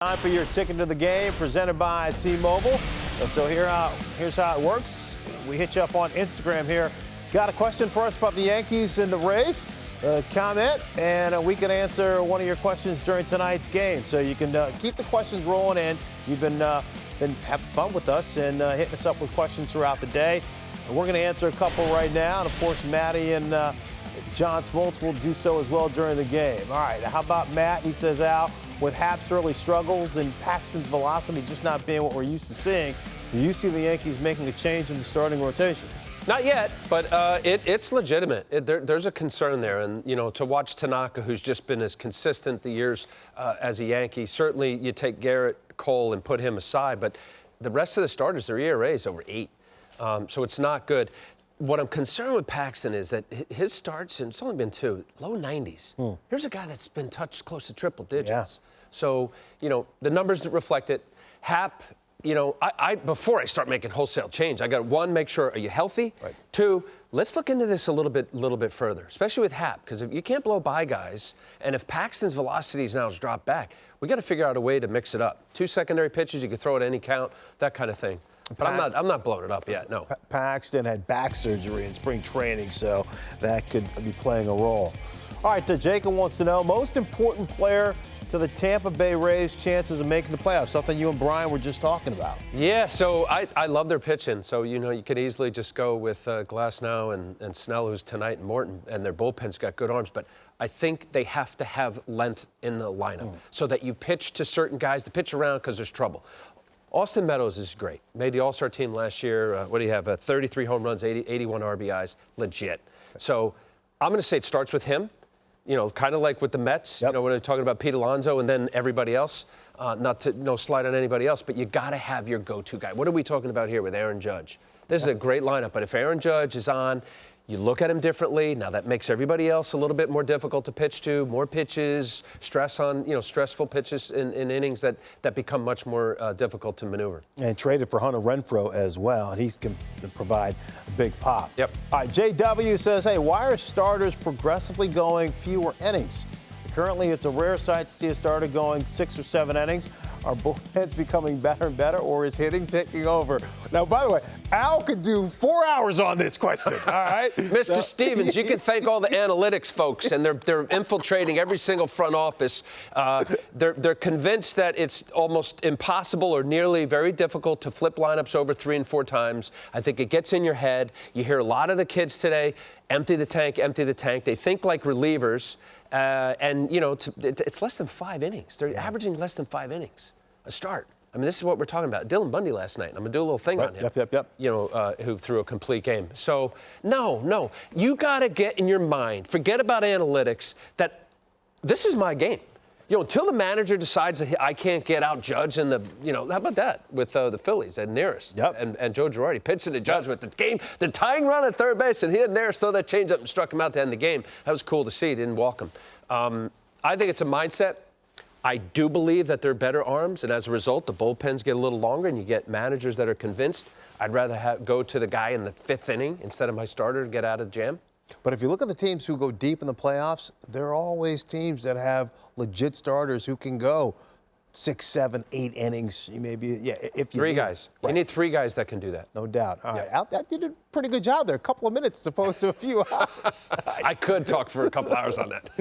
Time for your ticket to the game presented by T-Mobile. And so here's how it works. We hit you up on Instagram here. Got a question for us about the Yankees and the Rays? Comment, and we can answer one of your questions during tonight's game. So you can keep the questions rolling in. You've been having fun with us and hitting us up with questions throughout the day. And we're going to answer a couple right now. And, of course, Maddie and John Smoltz will do so as well during the game. All right, how about Matt? He says, Al, with Hap's early struggles and Paxton's velocity just not being what we're used to seeing, do you see the Yankees making a change in the starting rotation? Not yet, but it's legitimate. There's a concern there. And, you know, to watch Tanaka, who's just been as consistent the years as a Yankee, certainly you take Garrett Cole and put him aside. But the rest of the starters, their ERA is over 8. So it's not good. What I'm concerned with Paxton is that his starts, and it's only been 2, low 90s. Here's a guy that's been touched close to triple digits. Yeah. So, you know, the numbers reflect it. Hap, you know, before I start making wholesale change, I got 1, make sure, are you healthy? Right. 2, let's look into this a little bit further, especially with Hap, because if you can't blow by guys, and if Paxton's velocities now has dropped back, we got to figure out a way to mix it up. 2 secondary pitches, you can throw at any count, that kind of thing. But I'm not blowing it up yet, no. Paxton had back surgery in spring training, so that could be playing a role. All right, Jacob wants to know, most important player to the Tampa Bay Rays' chances of making the playoffs, something you and Brian were just talking about. Yeah, so I love their pitching. So, you know, you could easily just go with Glasnow and Snell, who's tonight, and Morton, and their bullpen's got good arms. But I think they have to have length in the lineup so that you pitch to certain guys to pitch around because there's trouble. Austin Meadows is great. Made the All-Star team last year. What do you have? 33 home runs, 81 RBIs. Legit. So I'm going to say it starts with him. You know, kind of like with the Mets. Yep. You know, when we're talking about Pete Alonso and then everybody else. No slide on anybody else, but you got to have your go-to guy. What are we talking about here with Aaron Judge? This is a great lineup, but if Aaron Judge is on, you look at him differently. Now that makes everybody else a little bit more difficult to pitch to, more pitches, stress on, you know, stressful pitches in innings that become much more difficult to maneuver. And traded for Hunter Renfroe as well, and he's going to provide a big pop. Yep. All right, JW says, hey, why are starters progressively going fewer innings? Currently, it's a rare sight to see a starter going 6 or 7 innings. Are bullpens becoming better and better, or is hitting taking over? Now, by the way, Al could do 4 hours on this question, all right? Mr. Stevens, you can thank all the analytics folks, and they're infiltrating every single front office. They're convinced that it's almost impossible or nearly very difficult to flip lineups over 3 and 4 times. I think it gets in your head. You hear a lot of the kids today, empty the tank, empty the tank. They think like relievers. And, you know, it's less than 5 innings. They're averaging less than 5 innings a start. I mean, this is what we're talking about. Dylan Bundy last night. I'm going to do a little thing on him. Yep. You know, who threw a complete game. So, no. You got to get in your mind, forget about analytics, that this is my game. You know, until the manager decides that I can't get out Judge and you know, how about that with the Phillies at Nearest? And Joe Girardi pitching to Judge with the tying run at third base, and he had Nearest throw that changeup and struck him out to end the game. That was cool to see. He didn't walk him. I think it's a mindset. I do believe that they're better arms, and as a result, the bullpens get a little longer, and you get managers that are convinced. I'd rather go to the guy in the 5th inning instead of my starter to get out of jam. But if you look at the teams who go deep in the playoffs, there are always teams that have legit starters who can go 6, 7, 8 innings. You maybe, if you 3 guys. Right. You need 3 guys that can do that. No doubt. All right. Al, that did a pretty good job there. A couple of minutes as opposed to a few hours. I could talk for a couple hours on that.